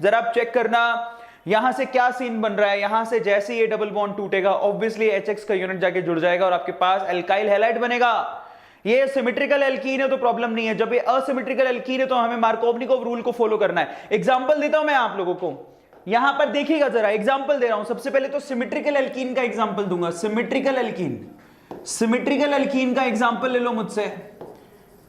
जरा आप चेक करना यहां से क्या सीन बन रहा है। यहां से जैसे ये डबल बॉन्ड टूटेगा ऑब्वियसली HX का यूनिट जाके जुड़ जाएगा और आपके पास एल्काइल हैलाइड बनेगा। ये सिमेट्रिकल एल्कीन है तो प्रॉब्लम नहीं है, जब ये असिमेट्रिकल एल्कीन है तो हमें मार्कोवनिकोव रूल को फॉलो करना है। एग्जांपल देता हूं मैं आप लोगों को, यहां पर देखिएगा जरा, एग्जांपल दे रहा हूं। सबसे पहले तो सिमेट्रिकल एल्कीन का एग्जांपल दूंगा। सिमेट्रिकल एल्कीन का एग्जांपल ले लो मुझसे,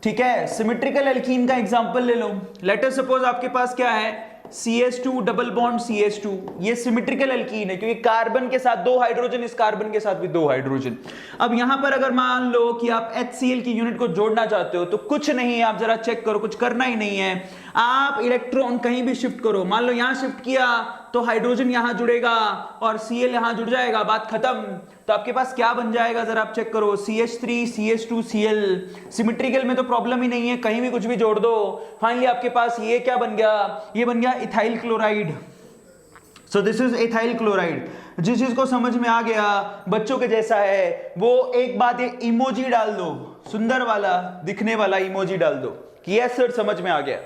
ठीक है। सिमेट्रिकल एल्कीन का एग्जांपल ले लो। लेट अस सपोज आपके पास क्या है, CH2 डबल बॉन्ड CH2, ये सिमेट्रिकल एल्कीन है क्योंकि कार्बन के साथ 2 हाइड्रोजन, इस कार्बन के साथ भी 2 हाइड्रोजन। अब यहां पर अगर मान लो कि आप HCl की यूनिट को जोड़ना चाहते हो तो कुछ नहीं है, आप जरा चेक करो, कुछ करना ही नहीं है। आप इलेक्ट्रॉन कहीं भी शिफ्ट करो, मान लो यहां शिफ्ट किया तो हाइड्रोजन यहां जुड़ेगा और Cl यहां जुड़ जाएगा, बात खत्म। तो आपके पास क्या बन जाएगा जरा आप चेक करो, CH3 CH2 Cl। सिमेट्रिकल में तो प्रॉब्लम ही नहीं है, कहीं भी कुछ भी जोड़ दो। फाइनली आपके पास ये क्या बन गया, ये बन गया ethyl chloride. So this is ethyl chloride. जिस चीज को समझ में आ गया, बच्चों के जैसा है वो एक बात, ये इमोजी डाल दो, सुंदर वाला दिखने वाला इमोजी डाल दो कि यस सर समझ में आ गया।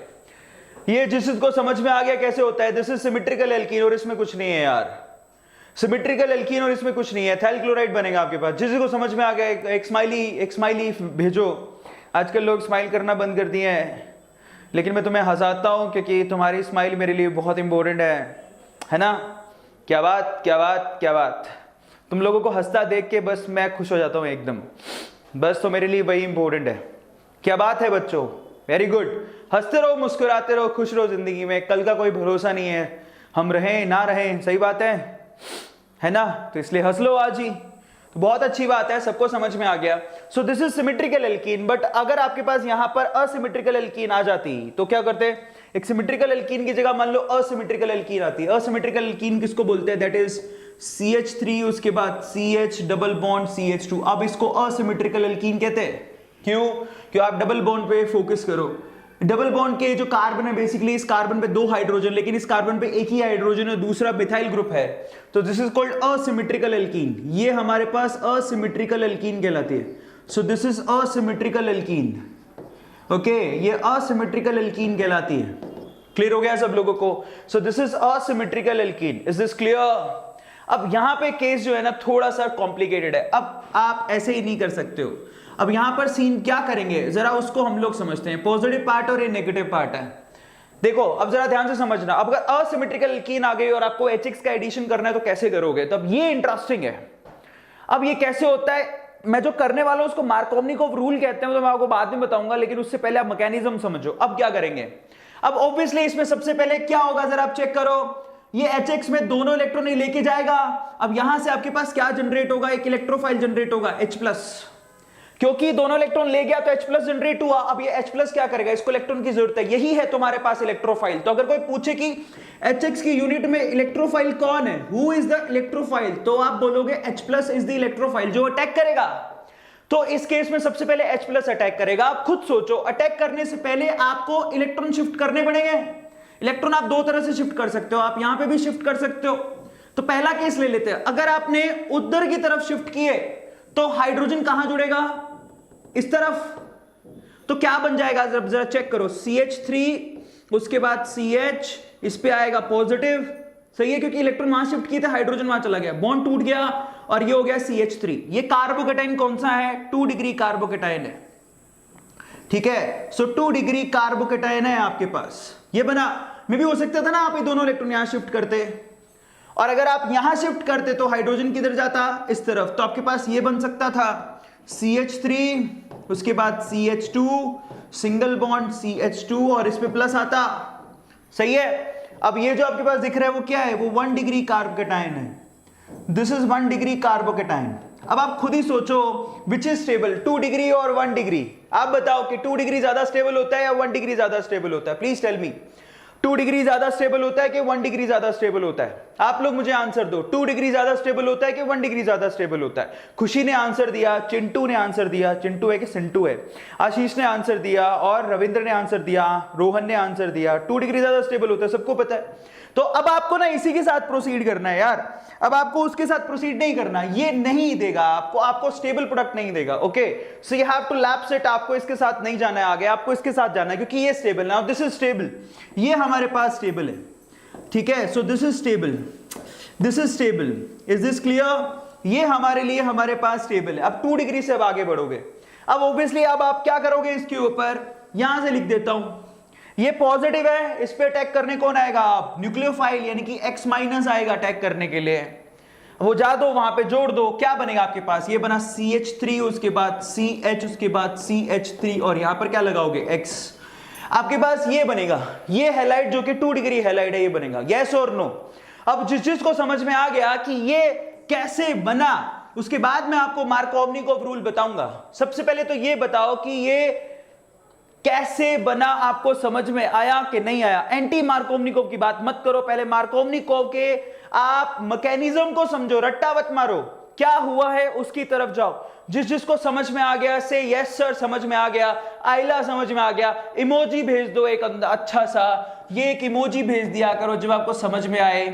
ये जिस चीज को समझ में आ गया कैसे होता है, दिस इज सिमेट्रिकल एल्कीन और इसमें कुछ नहीं है यार, सिमेट्रिकल एल्कीन और इसमें कुछ नहीं है, एथाइल क्लोराइड बनेगा आपके पास। जिस को समझ में आ गया एक स्माइली भेजो। आजकल लोग स्माइल करना बंद कर दिए हैं, लेकिन मैं तुम्हें हंसाता हूं क्योंकि तुम्हारी स्माइल मेरे लिए बहुत इंपॉर्टेंट है ना। क्या बात क्या बात क्या बात, तुम लोगों को हंसता देख के बस मैं खुश हो जाता हूं एकदम, बस तो मेरे लिए वही इंपॉर्टेंट है। क्या बात है बच्चों, वेरी गुड। हंसते रहो, मुस्कुराते रहो, खुश रहो जिंदगी में, कल का कोई भरोसा नहीं है, हम रहें ना रहें, सही बात है ना। तो इसलिए हंस लो आज ही, तो बहुत अच्छी बात है, सबको समझ में आ गया। So this is symmetrical alkene. But अगर आपके पास यहां पर असिमेट्रिकल एल्कीन आ जाती तो क्या करते, एक सिमेट्रिकल एल्कीन की जगह मान लो असिमेट्रिकल एल्कीन आती। असिमेट्रिकल एल्कीन किसको बोलते हैं, दैट इज CH3 उसके बाद CH डबल बॉन्ड CH2। अब इसको असिमेट्रिकल एल्कीन कहते हैं, क्यों आप डबल बॉन्ड पे फोकस करो। डबल बॉन्ड के जो कार्बन है, बेसिकली इस कार्बन पे 2 हाइड्रोजन, लेकिन इस कार्बन पे एक ही हाइड्रोजन है, दूसरा मिथाइल ग्रुप है, तो this is called asymmetrical alkene. ये हमारे पास असिमेट्रिकल एल्कीन कहलाती है। So this is asymmetrical alkene, okay, ये असिमेट्रिकल एल्कीन कहलाती है। क्लियर हो गया सब लोगों को। So this is asymmetrical alkene, is this clear. अब यहां पे केस जो है ना थोड़ा सा कॉम्प्लिकेटेड है, अब आप ऐसे ही नहीं कर सकते हो। अब यहां पर सीन क्या करेंगे जरा उसको हम लोग समझते हैं, पॉजिटिव पार्ट और ये नेगेटिव पार्ट है। देखो अब जरा ध्यान से समझना, अब अगर असिमेट्रिकल एल्कीन आ गई और आपको HX का एडिशन करना है तो कैसे करोगे, तब ये इंटरेस्टिंग है। अब ये कैसे होता है, मैं जो करने वाला हूं उसको मार्कोवनिकोव रूल कहते हैं, तो मैं आपको बाद में बताऊंगा, लेकिन उससे पहले आप मैकेनिज्म समझो। अब क्या करेंगे, अब ऑब्वियसली इसमें सबसे पहले क्या होगा जरा आप चेक करो, ये HX में दोनों इलेक्ट्रॉन लेके जाएगा। अब यहां से आपके पास क्या जनरेट होगा, एक इलेक्ट्रोफाइल जनरेट होगा H+, क्योंकि दोनों इलेक्ट्रॉन ले गया तो H+ जनरेट हुआ। अब ये H+ क्या करेगा, इसको इलेक्ट्रॉन की जरूरत है, यही है तुम्हारे पास इलेक्ट्रोफाइल। तो अगर कोई पूछे कि HX की यूनिट में इलेक्ट्रोफाइल कौन है, हु इज द इलेक्ट्रोफाइल, तो आप बोलोगे H+ इज द इलेक्ट्रोफाइल जो अटैक करेगा। तो इस केस में सबसे पहले H+ अटैक करेगा। आप खुद सोचो, अटैक करने से पहले आपको इलेक्ट्रॉन शिफ्ट करने पड़ेंगे। इलेक्ट्रॉन आप 2 तरह से शिफ्ट कर सकते हो, आप यहां पे भी शिफ्ट कर सकते हो। तो पहला केस ले लेते हैं, अगर आपने उधर की तरफ शिफ्ट किए तो हाइड्रोजन कहां जुड़ेगा, इस तरफ। तो क्या बन जाएगा जरा चेक करो, CH3 उसके बाद CH, इस पे आएगा पॉजिटिव, सही है, क्योंकि इलेक्ट्रॉन वहां शिफ्ट किए थे, हाइड्रोजन वहां चला गया, बॉन्ड टूट गया और ये हो गया CH3। ये कार्बोकेटाइन कौन सा है, 2 डिग्री कार्बोकेटाइन है, ठीक है। सो 2 डिग्री कार्बोकेटाइन है आपके पास, ये बना। में भी हो सकता था ना आप ये दोनों इलेक्ट्रॉन यहां शिफ्ट करते, और अगर आप यहां शिफ्ट करते तो हाइड्रोजन किधर जाता, इस तरफ, तो आपके पास ये बन सकता था CH3 उसके बाद CH2 सिंगल बॉन्ड CH2 और इस पे प्लस आता, सही है। अब ये जो आपके पास दिख रहा है वो क्या है, वो 1 डिग्री कार्बोकेटाइन है, दिस इज 1 डिग्री कार्बोकेटाइन। अब आप खुद ही सोचो विच इज स्टेबल, 2 डिग्री और 1 डिग्री। आप बताओ कि 2 डिग्री ज्यादा स्टेबल होता है या 1 डिग्री ज्यादा स्टेबल होता है, प्लीज टेल मी। 2 डिग्री ज्यादा स्टेबल होता है कि 1 डिग्री ज्यादा स्टेबल होता है, आप लोग मुझे आंसर दो। 2 डिग्री ज्यादा स्टेबल होता है कि 1 डिग्री ज्यादा स्टेबल होता है। खुशी ने आंसर दिया, चिंटू ने आंसर दिया, चिंटू है कि सिंटू है, आशीष ने आंसर दिया और रविंद्र ने आंसर दिया, रोहन ने आंसर दिया, 2 डिग्री ज्यादा स्टेबल होता है, सबको पता है। तो अब आपको ना इसी के साथ प्रोसीड करना है यार, अब आपको उसके साथ प्रोसीड नहीं करना, ये नहीं देगा आपको स्टेबल प्रोडक्ट नहीं देगा, okay. So you have to lapse it, आपको इसके साथ नहीं जाना है आगे, आपको इसके साथ जाना है क्योंकि ये stable, now this is stable, ये हमारे पास स्टेबल है। ठीक है, so this is stable, this is stable, is this clear? ये हमारे लिए हमारे पास स्टेबल है। अब 2 डिग्री से अब आगे बढ़ोगे, अब ऑब्वियसली अब आप क्या करोगे, इसके ऊपर यहां से लिख देता हूं, ये पॉजिटिव है, इस पे अटैक करने कौन आएगा, आप न्यूक्लियोफाइल यानी कि X माइनस आएगा अटैक करने के लिए, वो जा दो वहां पे जोड़ दो, क्या बनेगा आपके पास, ये बना CH3, उसके बाद CH, उसके बाद CH3 और यहां पर क्या लगाओगे X, आपके पास ये बनेगा, ये हैलाइड जो कि 2 डिग्री हैलाइड है, ये बनेगा, यस और नो? अब जिस चीज को समझ में आ गया कि ये कैसे बना, उसके बाद मैं आपको मार्कोवनिकोव रूल बताऊंगा। सबसे पहले तो ये बताओ कि ये कैसे बना, आपको समझ में आया कि नहीं आया? एंटी मार्कोवनिकोव की बात मत करो, पहले मार्कोवनिकोव के आप मैकेनिज्म को समझो, रट्टा मत मारो, क्या हुआ है उसकी तरफ जाओ। जिसको समझ में आ गया से यस सर समझ में आ गया, आइला समझ में आ गया, इमोजी भेज दो एक अच्छा सा, ये एक इमोजी भेज दिया करो जब आपको समझ में आए,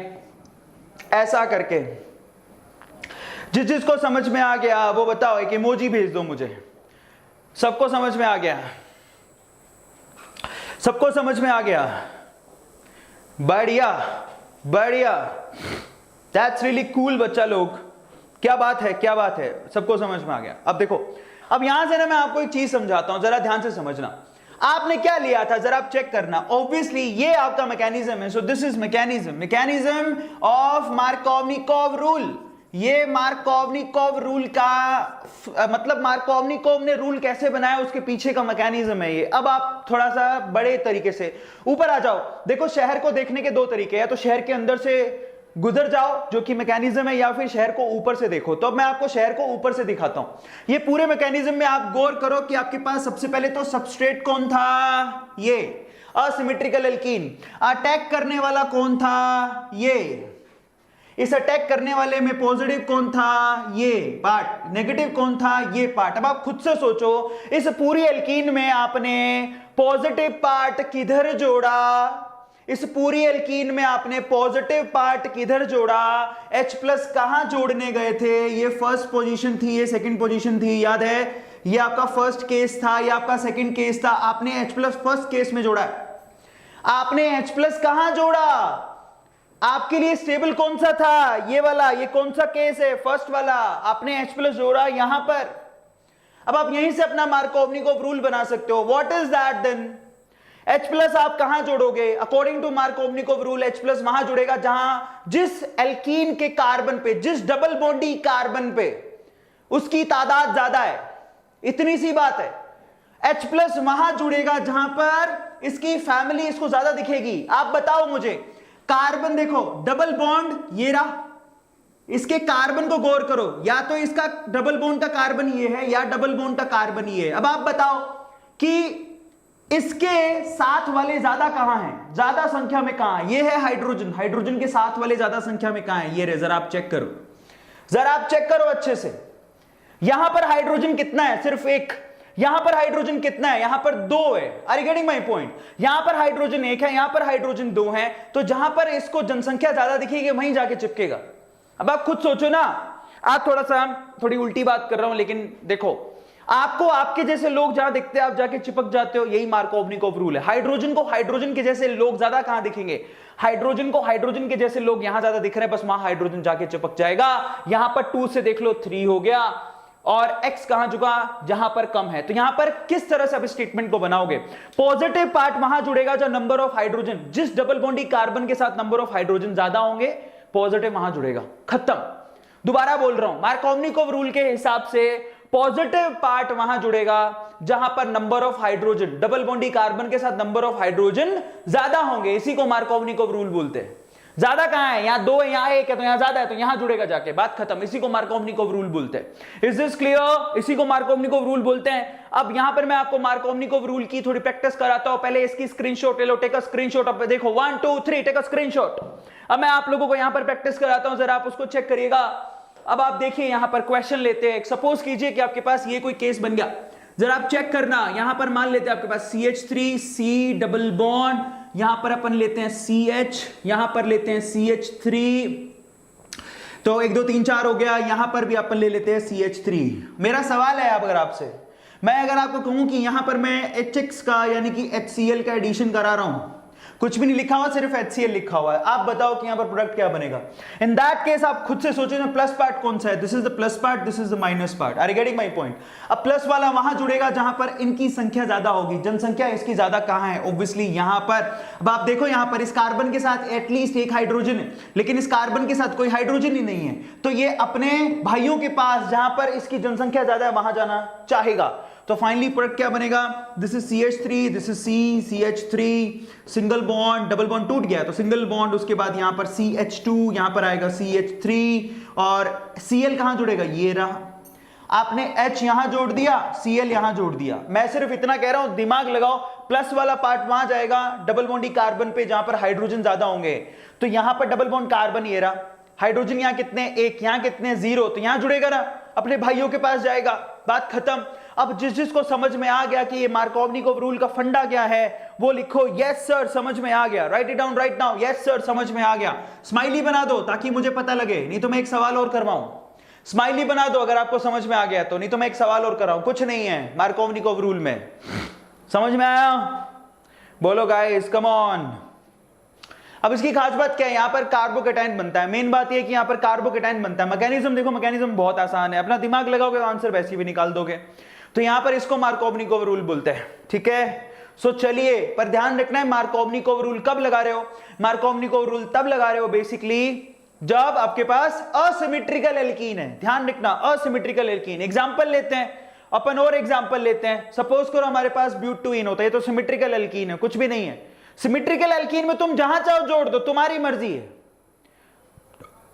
ऐसा करके। जिसको समझ में आ गया वो बताओ, एक इमोजी भेज दो मुझे। सबको समझ में आ गया? सबको समझ में आ गया? बढ़िया बढ़िया, दैट्स रियली कूल बच्चा लोग, क्या बात है क्या बात है, सबको समझ में आ गया। अब देखो, अब यहां से ना मैं आपको एक चीज समझाता हूं, जरा ध्यान से समझना। आपने क्या लिया था जरा आप चेक करना, ऑब्वियसली ये आपका मैकेनिज्म है, so this is mechanism of Markovnikov rule. ये मार्कोवनिकोव रूल का मतलब मार्कोवनिकोव ने रूल कैसे बनाया उसके पीछे का मैकेनिज्म है ये। अब आप थोड़ा सा बड़े तरीके से ऊपर आ जाओ, देखो शहर को देखने के 2 तरीके हैं, तो शहर के अंदर से गुजर जाओ जो कि मैकेनिज्म है, या फिर शहर को ऊपर से देखो। तो अब मैं आपको शहर को ऊपर से दिखाता हूं। ये पूरे मैकेनिज्म में आप गौर करो कि आपके पास सबसे पहले तो सबस्ट्रेट कौन था, ये असिमेट्रिकल एल्कीन। अटैक करने वाला कौन था, ये। इस अटैक करने वाले में पॉजिटिव कौन था, ये पार्ट। नेगेटिव कौन था, ये पार्ट। अब आप खुद से सोचो, इस पूरी एल्कीन में आपने पॉजिटिव पार्ट किधर जोड़ा, इस पूरी एल्कीन में आपने पॉजिटिव पार्ट किधर जोड़ा, H+ कहां जोड़ने गए थे, ये फर्स्ट पोजीशन थी, ये सेकंड पोजीशन थी, याद है? ये आपका फर्स्ट केस था, ये आपका सेकंड केस था, आपने H+ फर्स्ट केस में जोड़ा। आपने H+ कहां जोड़ा, आपके लिए स्टेबल कौन सा था, ये वाला, ये कौन सा केस है, फर्स्ट वाला, आपने H+ जोड़ा यहां पर। अब आप यहीं से अपना मार्कोवनिकोव रूल बना सकते हो। What is that then? H+ आप कहां जोड़ोगे, according to Markovnikov rule H+ वहां जुड़ेगा जहां जिस एल्कीन के कार्बन पे, जिस डबल बॉन्डी कार्बन पे उसकी तादाद ज्यादा है, इतनी सी बात है। H+ वहां जुड़ेगा जहां पर इसकी फैमिली इसको ज्यादा दिखेगी। आप बताओ मुझे, कार्बन देखो, डबल बॉन्ड ये रहा, इसके कार्बन को गौर करो, या तो इसका डबल बॉन्ड का कार्बन ये है या डबल बॉन्ड का कार्बन ये है। अब आप बताओ कि इसके साथ वाले ज्यादा कहां हैं, ज्यादा संख्या में कहां है? ये है हाइड्रोजन, हाइड्रोजन के साथ वाले ज्यादा संख्या में कहां है, ये रहे, जरा आप चेक करो, जरा आप चेक करो अच्छे से। यहां पर हाइड्रोजन कितना है, सिर्फ एक। यहां पर हाइड्रोजन कितना है, यहां पर 2 है। Are you getting my point? यहां पर हाइड्रोजन 1 है, यहां पर हाइड्रोजन 2 है, तो जहां पर इसको जनसंख्या ज्यादा दिखेगी वहीं जाके चिपकेगा। अब आप खुद सोचो ना, आप थोड़ी उल्टी बात कर रहा हूं, लेकिन देखो आपको आपके जैसे लोग जहां दिखते हैं आप जाके चिपक जाते हो, यही मार्कोवनिकोव रूल है। हाइड्रोजन को हाइड्रोजन के जैसे लोग ज्यादा कहां दिखेंगे, हाइड्रोजन को हाइड्रोजन के जैसे लोग यहां ज्यादा दिख रहे हैं, बस वहां हाइड्रोजन जाके चिपक जाएगा। यहां पर 2 से देख लो 3 हो गया, और X कहां जुड़ा, जहां पर कम है। तो यहां पर किस तरह से आप स्टेटमेंट को बनाओगे, पॉजिटिव पार्ट वहां जुड़ेगा जो नंबर ऑफ हाइड्रोजन, जिस डबल बॉन्डी कार्बन के साथ नंबर ऑफ हाइड्रोजन ज्यादा होंगे पॉजिटिव वहां जुड़ेगा, खत्म। दोबारा बोल रहा हूं, मार्कोवनिकोव रूल के हिसाब से पॉजिटिव पार्ट वहां जुड़ेगा जहां पर number of hydrogen, double bonded carbon के साथ नंबर ऑफ हाइड्रोजन ज्यादा होंगे, इसी को मार्कोवनिकोव रूल बोलते हैं। ज्यादा कहां है, यहां 2 है, यहां 1 है, तो यहां ज्यादा है, तो यहां जुड़ेगा जाके, बात खत्म। इसी को मार्कोवनिकोव रूल बोलते हैं। Is this clear? इसी को मार्कोवनिकोव रूल बोलते हैं। अब यहां पर मैं आपको मार्कोवनिकोव रूल की थोड़ी प्रैक्टिस कराता हूं। पहले इसकी स्क्रीनशॉट ले लो, टेक अ स्क्रीनशॉट। अब देखो 1 2 3 टेक अ स्क्रीनशॉट। अब मैं आप लोगों को यहां पर प्रैक्टिस कराता हूं, जरा आप उसको चेक करिएगा। अब आप देखिए यहां पर क्वेश्चन लेते हैं, सपोज कीजिए कि आपके पास ये कोई केस बन गया, जरा आप चेक करना। यहां पर मान लेते हैं आपके पास CH3 C डबल बॉन्ड, यहां पर अपन लेते हैं CH, यहां पर लेते हैं CH3, तो 1 2 3 4 हो गया। यहां पर भी अपन ले लेते हैं CH3। मेरा सवाल है अगर आपसे, मैं अगर आपको कहूं कि यहां पर मैं HX का यानी कि HCl का एडिशन करा रहा हूं, कुछ भी नहीं लिखा हुआ, सिर्फ HCl लिखा हुआ है। आप बताओ कि यहां पर प्रोडक्ट क्या बनेगा। इन दैट केस आप खुद से सोचो प्लस पार्ट कौन सा है, this is the plus part, this is the minus part. Are you getting my point? अब प्लस वाला वहां जुड़ेगा जहां पर इनकी संख्या ज्यादा होगी। जनसंख्या इसकी ज्यादा कहां है? ऑब्वियसली यहां पर। अब आप देखो यहां पर इस कार्बन के साथ एटलीस्ट एक हाइड्रोजन है, लेकिन इस कार्बन के साथ कोई हाइड्रोजन ही नहीं है, तो ये अपने भाइयों के पास जहां पर इसकी जनसंख्या ज्यादा है वहां जाना चाहेगा। तो फाइनली प्रोडक्ट क्या बनेगा? This is CH3, this is CH3, single bond, double bond टूट गया तो सिंगल बॉन्ड, उसके बाद यहां पर CH2, यहां पर आएगा CH3 और Cl कहां जुड़ेगा? ये रहा। आपने H यहां जोड़ दिया, Cl यहां जोड़ दिया। मैं सिर्फ इतना कह रहा हूं, दिमाग लगाओ, प्लस वाला पार्ट वहां जाएगा डबल बॉन्ड कार्बन पे जहां पर हाइड्रोजन ज्यादा होंगे। तो यहां पर डबल बॉन्ड कार्बन ये रहा, हाइड्रोजन यहां कितने? एक, यहां कितने? 0, तो यहां जुड़ेगा ना, अपने भाइयों के पास जाएगा, बात खत्म। अब जिसको समझ में आ गया कि ये मार्कोवनिकोव रूल का फंडा क्या है, वो लिखो यस सर समझ में आ गया। Right it down right now, yes sir समझ में आ गया। स्माइली बना दो ताकि मुझे पता लगे, नहीं तो मैं एक सवाल और करवाऊं। स्माइली बना दो अगर आपको समझ में आ गया तो, नहीं तो मैं एक सवाल और कराऊं। कुछ नहीं है मार्कोवनिकोव रूल में, समझ में आया? बोलो गाइस, कम ऑन। अब इसकी खास बात क्या है? यहां पर कार्बोकेटाइन बनता है। मेन बात यह कि यहां पर कार्बोकेटाइन बनता है। मैकेनिज्म देखो, मैकेनिज्म बहुत आसान है, अपना दिमाग लगाओगे तो आंसर वैसे भी निकाल दोगे। तो यहां पर इसको मार्कोवनिकोव रूल बोलते हैं, ठीक है। सो चलिए, पर ध्यान रखना है मार्कोवनिकोव रूल कब लगा रहे हो? मार्कोवनिकोव रूल तब लगा रहे हो बेसिकली जब आपके पास असिमेट्रिकल एल्कीन है। ध्यान रखना, असिमेट्रिकल एल्कीन। एग्जांपल लेते हैं अपन, और एग्जांपल लेते हैं। सपोज करो हमारे पास ब्यूटूइन होता है, ये तो सिमेट्रिकल एल्कीन है, कुछ भी नहीं है। सिमेट्रिकल एल्कीन में तुम जहां चाहो जोड़ दो, तुम्हारी मर्जी है।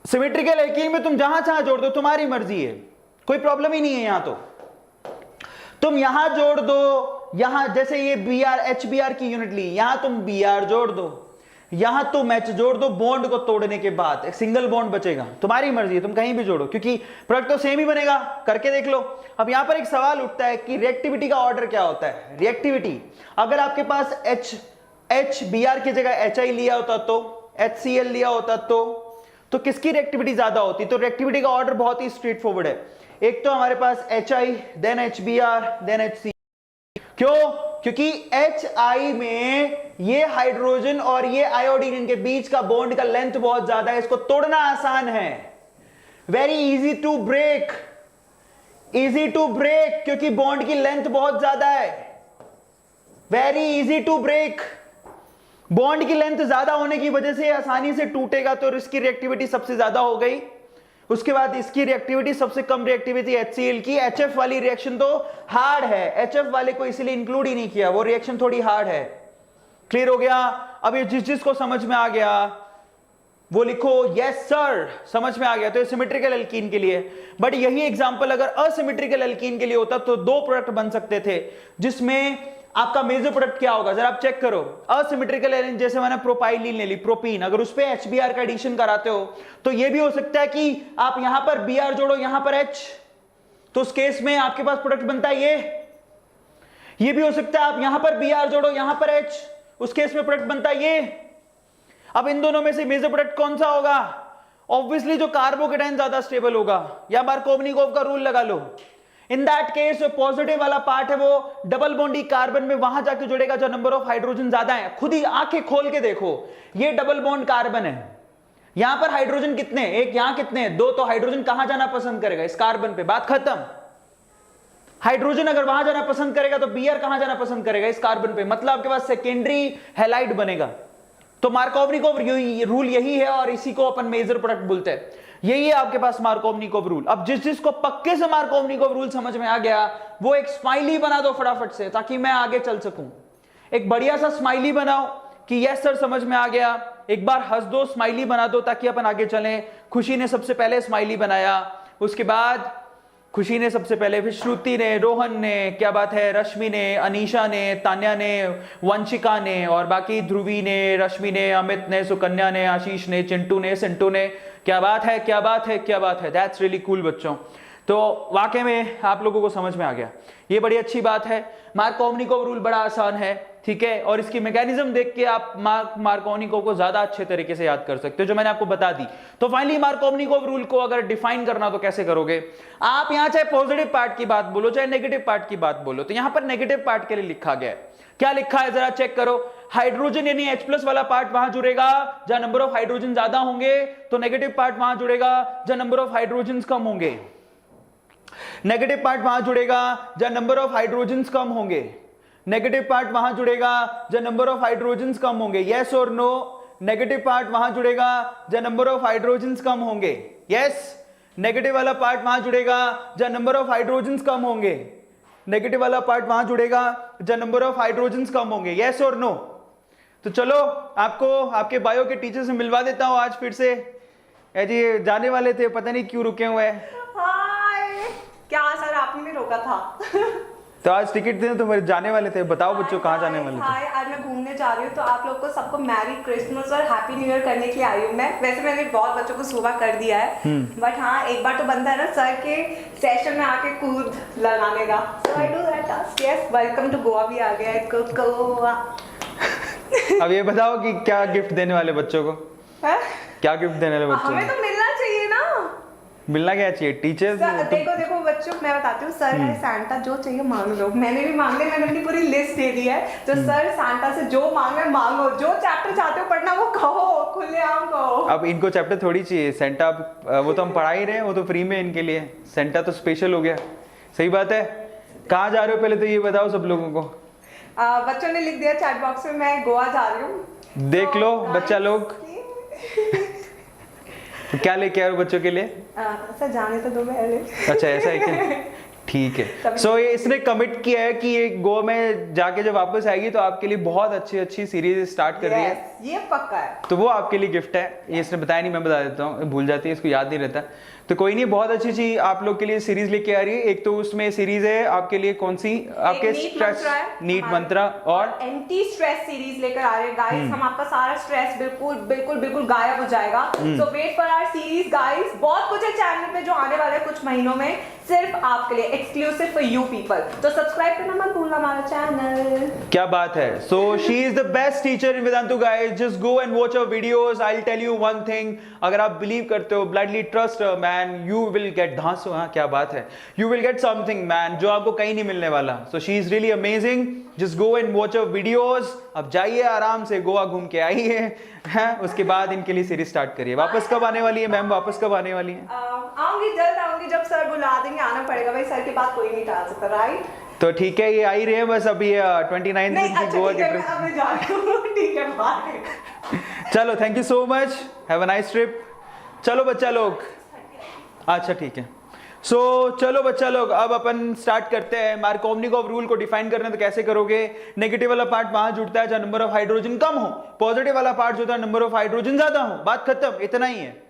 सिमेट्रिकल एल्कीन में तुम जहां चाहो जोड़ दो, तुम्हारी मर्जी है, कोई प्रॉब्लम ही नहीं है। यहां तो तुम यहां जोड़ दो, यहां जैसे ये Br HBr की यूनिट ली, यहां तुम Br जोड़ दो, यहां तुम H जोड़ दो। बॉन्ड को तोड़ने के बाद एक सिंगल बॉन्ड बचेगा, तुम्हारी मर्जी है, तुम कहीं भी जोड़ो, क्योंकि प्रोडक्ट तो सेम ही बनेगा। करके देख लो। अब यहां पर एक सवाल उठता है कि रिएक्टिविटी का ऑर्डर क्या होता है? रिएक्टिविटी, अगर आपके पास HBr की जगह HI लिया होता तो, HCl लिया होता तो किसकी रिएक्टिविटी ज्यादा होती? तो रिएक्टिविटी का ऑर्डर बहुत ही स्ट्रेट फॉरवर्ड है। एक तो हमारे पास HI, then HBr, then HC। क्यों? क्योंकि HI में ये हाइड्रोजन और ये आयोडीन, इनके बीच का बॉन्ड का लेंथ बहुत ज्यादा है, इसको तोड़ना आसान है। Very easy to break, easy to break, क्योंकि बॉन्ड की लेंथ बहुत ज्यादा है। Very easy to break, bond की लेंथ ज्यादा होने की वजह से आसानी से टूटेगा, तो इसकी रिएक्टिविटी सबसे ज्यादा हो गई। उसके बाद इसकी रिएक्टिविटी सबसे कम रिएक्टिविटी HCl की। HF वाली रिएक्शन तो हार्ड है, HF वाले को इसलिए इंक्लूड ही नहीं किया, वो रिएक्शन थोड़ी हार्ड है। क्लियर हो गया? अब ये जिसको समझ में आ गया वो लिखो यस सर समझ में आ गया। तो ये सिमेट्रिकल एल्कीन के लिए। बट यही एग्जांपल अगर असिमेट्रिकल एल्कीन के लिए होता तो दो प्रोडक्ट बन सकते थे, जिसमें आपका मेजर प्रोडक्ट क्या होगा जरा आप चेक करो। असिमेट्रिकल एल्कीन जैसे मैंने प्रोपाइलिन ले ली, प्रोपीन, अगर उस पे HBr का एडिशन कराते हो तो ये भी हो सकता है कि आप यहां पर Br जोड़ो, यहां पर H, तो उस केस में आपके पास प्रोडक्ट बनता है ये भी हो सकता है आप यहां पर Br जोड़ो, यहां पर H, उस केस में प्रोडक्ट बनता है ये। अब इन दोनों में से मेजर प्रोडक्ट कौन सा होगा? ऑब्वियसली जो कार्बोकेटाइन ज्यादा स्टेबल होगा, या मार्कोवनिकोव का रूल लगा लो। इन दैट केस जो पॉजिटिव वाला पार्ट है वो डबल बॉन्डी कार्बन में वहां जाके जुड़ेगा जो नंबर ऑफ हाइड्रोजन ज्यादा है। खुद ही आंखें खोल के देखो, ये डबल बॉन्ड कार्बन है, यहां पर हाइड्रोजन कितने? एक, यहां कितने? दो। तो हाइड्रोजन कहां जाना पसंद करेगा? इस कार्बन पे, बात खत्म। हाइड्रोजन अगर वहां जाना पसंद करेगा तो Br कहां जाना पसंद करेगा? इस कार्बन पे, मतलब आपके पास सेकेंडरी हैलाइड बनेगा। तो मार्कोवनिकोव रूल यही है और इसी को अपन मेजर प्रोडक्ट बोलते हैं। यही है आपके पास मार्कोवनिकोव रूल। अब जिसको पक्के से मार्कोवनिकोव रूल समझ में आ गया वो एक स्माइली बना दो फटाफट से, ताकि मैं आगे चल सकूं। एक बढ़िया सा स्माइली बनाओ कि यस सर समझ में आ गया। एक बार हंस दो, स्माइली बना दो ताकि अपन आगे चलें। खुशी ने सबसे पहले स्माइली बनाया, उसके बाद खुशी ने सबसे पहले, फिर श्रुति ने, रोहन ने, क्या बात है, रश्मि ने, अनीशा ने, तान्या ने, वंशिका ने, और बाकी ध्रुवी ने, रश्मि ने, अमित ने, सुकन्या ने, आशीष ने, चिंटू ने, सिंटू ने। क्या बात है, क्या बात है, क्या बात है। दैट्स रियली कूल बच्चों। तो वाकई में आप लोगों को समझ में आ गया, ये बड़ी अच्छी बात है। मार्कोवनिकोव रूल बड़ा आसान है, ठीक है, और इसकी मैकेनिज्म देख के आप मार्कोवनिकोव को ज्यादा अच्छे तरीके से याद कर सकते हो, जो मैंने आपको बता दी। तो फाइनली मार्कोवनिकोव रूल को अगर डिफाइन करना तो कैसे करोगे आप? यहां चाहे पॉजिटिव पार्ट की बात बोलो चाहे नेगेटिव पार्ट की बात बोलो, तो यहां पर नेगेटिव पार्ट के लिए लिखा गया है, क्या लिखा है जरा चेक करो। हाइड्रोजन यानी H+ वाला पार्ट वहां जुड़ेगा जहां नंबर ऑफ हाइड्रोजन ज्यादा होंगे, तो नेगेटिव पार्ट वहां जुड़ेगा जहां नंबर ऑफ हाइड्रोजन कम होंगे। नेगेटिव पार्ट वहां जुड़ेगा जहां नंबर ऑफ हाइड्रोजन कम होंगे। नेगेटिव पार्ट वहां जुड़ेगा जहां नंबर ऑफ हाइड्रोजन कम होंगे। यस और नो? नेगेटिव पार्ट वहां जुड़ेगा जहां नंबर ऑफ हाइड्रोजन कम होंगे। यस, नेगेटिव वाला पार्ट वहां जुड़ेगा जहां नंबर ऑफ हाइड्रोजन कम होंगे। नेगेटिव वाला पार्ट वहां जुड़ेगा जहां नंबर ऑफ हाइड्रोजन कम होंगे। यस और नो? तो चलो आपको आपके बायो के टीचर से मिलवा देता हूं आज फिर से। जी जाने वाले थे, पता नहीं क्यों रुके हुए हैं। क्या सर आपने भी रोका था? तो आज टिकट थे तो मेरे जाने वाले थे। बताओ बच्चों कहाँ जाने वाले थे? हाय, आज मैं घूमने जा रही हूँ, तो आप लोग को सबको मैरी क्रिसमस और हैप्पी न्यू ईयर करने के लिए आई हूँ मैं। वैसे मैंने बहुत बच्चों को सुबह कर दिया है, बट हाँ एक बार तो बनता है ना सर के सेशन में आके कूद लगाने का। So I do that task. Yes, welcome to Goa भी आ गया है। गोवा। अब ये बताओ कि क्या गिफ्ट देने वाले बच्चों को? क्या गिफ्ट देने वाले बच्चों को? हमें तो मिलना चाहिए ना। मिलना क्या चाहिए? टीचर्स? देखो बच्चों, मैं बताती हूँ, सर है सांता, जो चाहिए मांग लो। मैंने भी मांग लिया, मैंने अपनी पूरी लिस्ट दे दी है। तो सर सांता से जो मांगना है मांगो, जो चैप्टर चाहते हो पढ़ना वो कहो, खुलेआम कहो। अब इनको चैप्टर थोड़ी चाहिए, सेंटा वो तो हम पढ़ा ही रहे हैं, वो तो फ्री में इनके लिए। सेंटा तो स्पेशल हो गया। सही बात है। कहाँ जा रहे हो पहले तो ये बताओ सब लोगों को। बच्चों ने लिख दिया चैट बॉक्स में मैं गोवा जा रही हूँ। देख लो बच्चा लोग। तो क्या लेके आए हो बच्चों के लिए? सर जाने तो दो पहले। अच्छा ऐसा है क्या? ठीक है। सो ये इसने कमिट किया है कि ये गोवा में जाके जब वापस आएगी तो आपके लिए बहुत अच्छी अच्छी सीरीज स्टार्ट कर रही है। ये पक्का है। तो वो आपके लिए गिफ्ट है। ये इसने बताया नहीं, मैं बता देता हूँ, भूल जाती है, इसको याद नहीं रहता। तो कोई नहीं, बहुत अच्छी चीज आप लोग के लिए सीरीज लेके आ रही है। एक तो उसमें सीरीज है आपके लिए कौन सी? आपके स्ट्रेस नीट मंत्रा और एंटी स्ट्रेस सीरीज लेकर आ रहे हैं गाइस। हम आपका सारा स्ट्रेस बिल्कुल बिल्कुल बिल्कुल गायब हो जाएगा। So wait for our series guys. बहुत कुछ है चैनल पे जो आने वाला है कुछ महीनों में, सिर्फ आपके लिए, एक्सक्लूसिव फॉर यू पीपल। तो सब्सक्राइब करना मत भूलना हमारा चैनल। क्या बात है। So she is the best teacher in Vedantu guys. Just go and watch our videos. I will tell you one thing, अगर आप बिलीव करते हो, blindly trust man, you will get धांसू। हाँ क्या बात है, you will get something man, जो आपको कहीं नहीं मिलने वाला। So she is really amazing. Just go and watch her videos. अब जाइए आराम से गोवा घूम के आइए, हैं? उसके बाद इनके लिए सीरीज स्टार्ट करिए। वापस कब आने वाली है मैम? वापस कब आने वाली है? आऊंगी, जल्द आऊंगी, जब सर बुला देंगे आना पड़ेगा भाई। सर के बाद कोई नहीं टाल सकता, राइट? तो ठीक है, ये आ ही रहे हैं बस अभी 29 दिन की गोवा की ट्रिप। अब मैं जा रही हूँ। ठीक है, बाय। चलो, thank you so much, have a nice trip. चलो बच्चा लोग, अच्छा ठीक है। सो चलो बच्चा लोग, अब अपन स्टार्ट करते हैं। मार्कोवनिकोव रूल को डिफाइन करना तो कैसे करोगे? नेगेटिव वाला पार्ट वहां जुड़ता है जहां नंबर ऑफ हाइड्रोजन कम हो, पॉजिटिव वाला पार्ट जो था नंबर ऑफ हाइड्रोजन ज्यादा हो। बात खत्म, इतना ही है।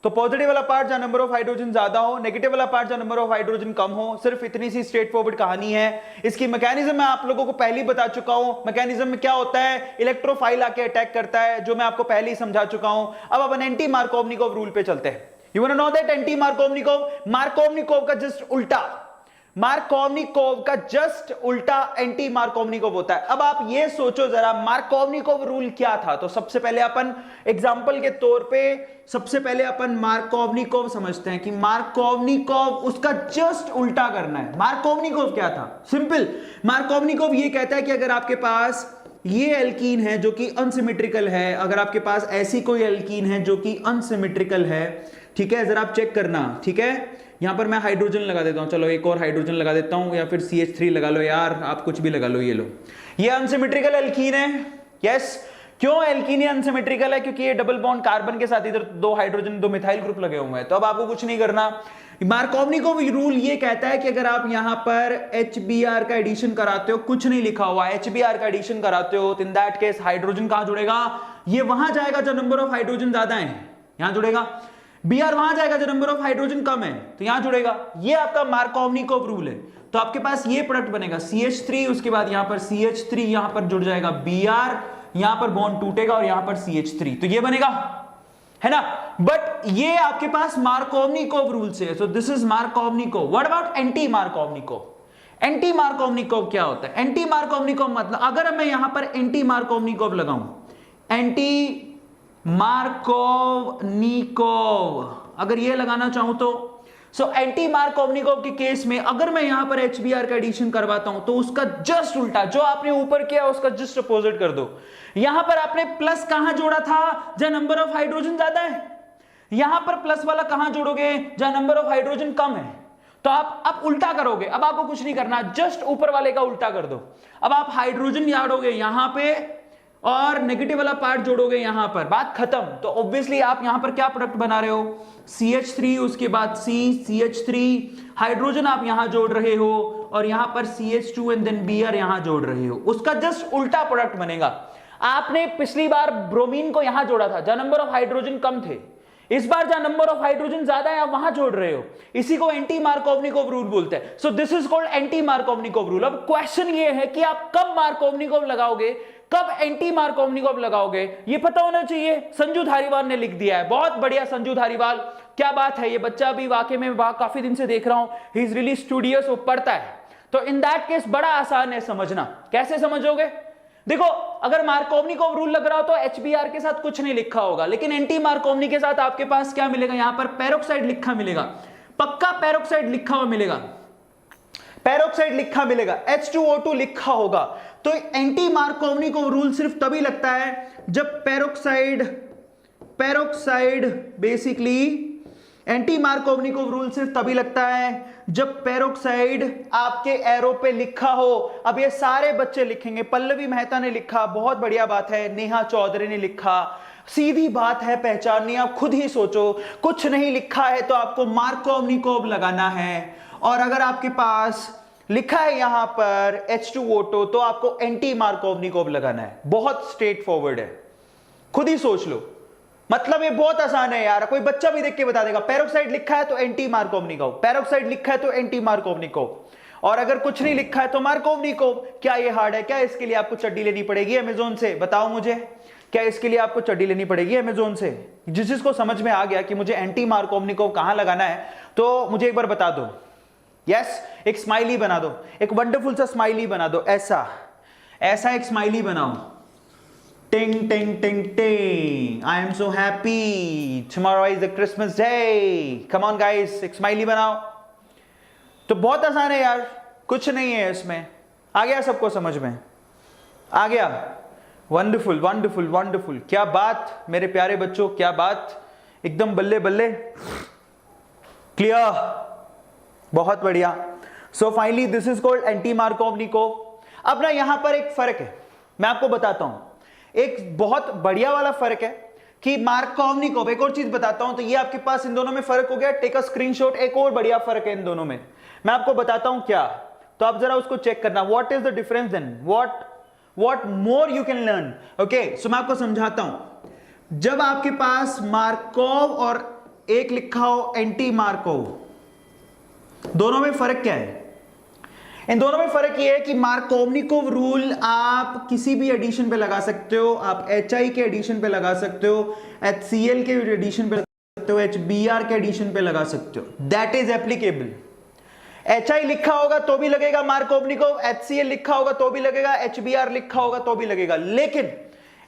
तो पॉजिटिव वाला पार्ट जहां नंबर ऑफ हाइड्रोजन ज्यादा हो, नेगेटिव वाला पार्ट जहां नंबर ऑफ हाइड्रोजन कम हो। सिर्फ इतनी सी स्ट्रेट फॉरवर्ड कहानी है। इसकी मैकेनिज्म मैं आप लोगों को पहले ही बता चुका हूं। मैकेनिज्म में क्या होता है? इलेक्ट्रोफाइल आके अटैक करता है, जो मैं आपको पहले ही समझा चुका हूं। अब अपन एंटी मार्कोवनिकोव रूल पे चलते हैं। You wanna know that anti Markovnikov? Markovnikov का जस्ट उल्टा, मार्कोवनिकोव का जस्ट उल्टा एंटी मार्कोवनिकोव होता है। अब आप ये सोचो जरा, मार्कोवनिकोव रूल क्या था? तो सबसे पहले अपन एग्जांपल के तौर पे सबसे पहले अपन मार्कोवनिकोव समझते हैं कि मार्कोवनिकोव उसका जस्ट उल्टा करना है। मार्कोवनिकोव क्या था? सिंपल, मार्कोवनिकोव ये कहता है कि अगर आपके पास ये एल्कीन है जो कि अनसिमेट्रिकल है, अगर आपके पास ऐसी कोई एल्कीन है जो कि अनसिमेट्रिकल है, ठीक है, जरा आप चेक करना, ठीक है। यहां पर मैं हाइड्रोजन लगा देता हूं, चलो एक और हाइड्रोजन लगा देता हूं, या फिर CH3 लगा लो यार, आप कुछ भी लगा लो। ये लो, ये अनसिमेट्रिकल एल्कीन है। यस, क्यों एल्कीन अनसिमेट्रिकल है? क्योंकि ये डबल बॉन्ड कार्बन के साथ इधर दो हाइड्रोजन, दो मिथाइल ग्रुप लगे हुए हैं। तो अब आपको कुछ नहीं करना। मार्कोवनिकोव रूल ये कहता है कि अगर आप यहां पर HBr का एडिशन कराते हो, कुछ नहीं लिखा हुआ है, HBr का एडिशन कराते हो, तो इन दैट केस हाइड्रोजन कहां जुड़ेगा? ये वहां जाएगा जो नंबर ऑफ हाइड्रोजन ज्यादा है, यहां जुड़ेगा। Br वहां जाएगा जो नंबर ऑफ हाइड्रोजन कम है, तो यहां जुड़ेगा। ये आपका मार्कोवनिकोव रूल है। तो आपके पास ये प्रोडक्ट बनेगा CH3, उसके बाद यहां पर CH3, यहां पर जुड़ जाएगा Br, यहां पर बॉन्ड टूटेगा और यहां पर CH3, तो ये बनेगा, है ना। बट ये आपके पास मार्कोवनिकोव रूल से है। So this is Markovnikov. What about anti Markovnikov? Anti Markovnikov क्या होता है? एंटी मार्कोवनिकोव मतलब अगर मैं यहां पर एंटी मार्कोवनिकोव लगाऊं, एंटी मार्कोवनिकोव अगर ये लगाना चाहूं तो एंटी मार्कोवनिकोव के केस में अगर मैं यहां पर HBr का एडिशन करवाता हूं तो उसका जस्ट उल्टा, जो आपने ऊपर किया उसका जस्ट अपोजिट कर दो। यहां पर आपने प्लस कहां जोड़ा था? जहां नंबर ऑफ हाइड्रोजन ज्यादा है। यहां पर प्लस वाला कहां जोड़ोगे? जहां नंबर ऑफ हाइड्रोजन कम है। तो आप उल्टा करोगे। अब आपको कुछ नहीं करना, जस्ट ऊपर वाले का उल्टा कर दो। अब आप हाइड्रोजन जोड़ोगे यहां पे और नेगेटिव वाला पार्ट जोड़ोगे यहां पर, बात खत्म। तो ऑब्वियसली आप यहां पर क्या प्रोडक्ट बना रहे हो? CH3, उसके बाद C, CH3, हाइड्रोजन आप यहां जोड़ रहे हो और यहां पर CH2 एंड देन Br यहां जोड़ रहे हो। उसका जस्ट उल्टा प्रोडक्ट बनेगा। आपने पिछली बार ब्रोमीन को यहां जोड़ा था जहां नंबर ऑफ हाइड्रोजन कम थे, इस बार जहां नंबर ऑफ हाइड्रोजन ज्यादा है आप वहां जोड़ रहे हो। इसी को एंटी मार्कोवनिकोव रूल बोलते हैं। So this is called anti Markovnikov rule. अब क्वेश्चन ये है कि आप कब मार्कोवनिकोव लगाओगे, कब एंटी मार्कोवनिकोव लगाओगे, ये पता होना चाहिए। संजू धारीवाल ने लिख दिया है, बहुत बढ़िया संजू धारीवाल, क्या बात है। ये बच्चा भी वाकई में काफी दिन से देख रहा हूं, ही इज रियली स्टूडियस, वो पढ़ता है। तो इन दैट केस बड़ा आसान है समझना। कैसे समझोगे? देखो, अगर मार्कोवनिकोव रूल लग रहा हो तो HBr के साथ कुछ नहीं लिखा होगा, लेकिन एंटी मार्कोवनी के साथ आपके पास क्या मिलेगा? यहां पर पेरोक्साइड लिखा मिलेगा, पक्का पेरोक्साइड लिखा हुआ मिलेगा, पेरोक्साइड लिखा मिलेगा, H2O2 लिखा होगा। तो एंटी मार्कोवनिकोव रूल सिर्फ तभी लगता है जब peroxide basically anti Markovnikov rule सिर्फ तभी लगता है जब पेरोक्साइड आपके एरो पे लिखा हो। अब ये सारे बच्चे लिखेंगे, पल्लवी मेहता ने लिखा, बहुत बढ़िया बात है, नेहा चौधरी ने लिखा, सीधी बात है, पहचाननी, आप खुद ही सोचो। कुछ नहीं लिखा है तो आपको मार्कोवनिकोव लगाना है, और अगर आपके पास लिखा है यहां पर H2O2 तो आपको एंटी मार्कोवनिकोव लगाना है। बहुत स्ट्रेट फॉरवर्ड है, खुद ही सोच लो। मतलब ये बहुत आसान है यार, कोई बच्चा भी देख के बता देगा। पेरोक्साइड लिखा है तो एंटी मार्कोवनिकोव, पेरोक्साइड लिखा है तो एंटी मार्कोवनिकोव, और अगर कुछ नहीं लिखा है तो मार्कोवनिकोव। क्या ये हार्ड है? क्या इसके लिए आपको चड्डी लेनी पड़ेगी अमेजोन से? बताओ मुझे, क्या इसके लिए आपको चड्डी लेनी पड़ेगी अमेजोन से? जिसको समझ में आ गया कि मुझे एंटी मार्कोवनिकोव कहां लगाना है तो मुझे एक बार बता दो। यस, एक स्माइली बना दो, एक वंडरफुल सा स्माइली बना दो, ऐसा ऐसा एक स्माइली बनाओ। टिंग टिंग टिंग टिंग, I am so happy, tomorrow is the Christmas day, come on guys, एक स्माइली बनाओ। तो बहुत आसान है यार, कुछ नहीं है इसमें। आ गया सबको समझ में? आ गया? वंडरफुल वंडरफुल वंडरफुल, क्या बात मेरे प्यारे बच्चों, क्या बात, एकदम बल्ले बल्ले, क्लियर, बहुत बढ़िया। So finally this is called anti Markovnikov. अब ना यहां पर एक फर्क है, मैं आपको बताता हूं, एक बहुत बढ़िया वाला फर्क है कि मार्कोवनिकोव। एक और चीज बताता हूं, तो ये आपके पास इन दोनों में फर्क हो गया, टेक अ स्क्रीनशॉट। एक और बढ़िया फर्क है इन दोनों में, मैं आपको बताता हूं क्या, तो आप जरा उसको चेक करना। What is the difference then, what more you can learn. Okay, so मैं आपको समझाता हूं। जब आपके पास मार्कोव और एक लिखा हो एंटी मार्कोव, दोनों में फर्क क्या है? इन दोनों में फर्क यह है कि मार्कोवनिकोव रूल आप किसी भी एडिशन पे लगा सकते हो, आप HI के एडिशन पे लगा सकते हो, HCl के एडिशन पे लगा सकते हो, HBr के एडिशन पे लगा सकते हो, दैट इज एप्लीकेबल। HI लिखा होगा तो भी लगेगा मार्कोवनिकोव, HCl लिखा होगा तो भी लगेगा, HBr लिखा होगा तो भी लगेगा, लेकिन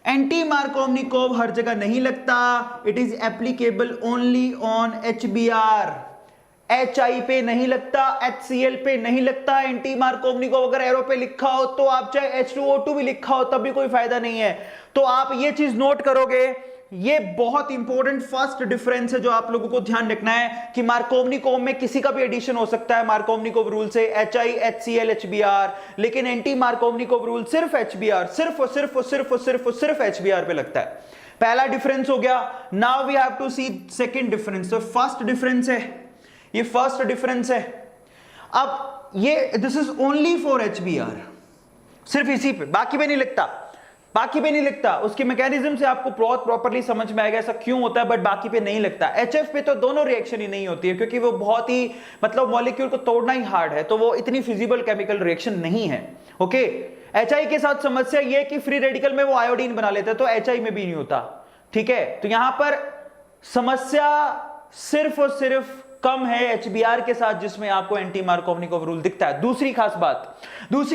एंटी मार्कोवनिकोव हर जगह नहीं लगता। It is applicable only on HBr, HI पे नहीं लगता, HCl पे नहीं लगता। एंटी मार्कोवनिकोव अगर एरो पे लिखा हो तो आप चाहे H2O2 भी लिखा हो तब भी कोई फायदा नहीं है। तो आप ये चीज नोट करोगे, ये बहुत इंपॉर्टेंट फर्स्ट डिफरेंस है जो आप लोगों को ध्यान रखना है कि मार्कोवनिकोव में किसी का भी एडिशन हो सकता है मार्कोवनिकोव रूल से, HI, HCl, HBr, लेकिन एंटी मार्कोवनिकोव रूल सिर्फ HBr, सिर्फ HBr पे लगता है। पहला डिफरेंस हो गया। Now we have to see second difference. तो फर्स्ट डिफरेंस है, ये फर्स्ट डिफरेंस है। अब ये this is only for HBr, सिर्फ इसी पे, बाकी पे नहीं लिखता, बाकी पे नहीं लिखता। उसके मैकेनिज्म से आपको बहुत प्रॉपर्ली समझ में आएगा ऐसा क्यों होता है, बट बाकी पे नहीं लगता। HF पे तो दोनों रिएक्शन ही नहीं होती है क्योंकि वो बहुत ही मतलब मॉलिक्यूल को तोड़ना ही हार्ड है, तो वो इतनी फिजिबल केमिकल रिएक्शन नहीं है। ओके, HI के साथ समस्या ये कि फ्री रेडिकल में वो आयोडीन बना लेते हैं, तो HI में भी नहीं होता। ठीक है, तो यहां पर समस्या सिर्फ और सिर्फ कम है HBr के साथ जिसमें आपको एंटी मार्कोवनिकोव रूल दिखता है। दूसरी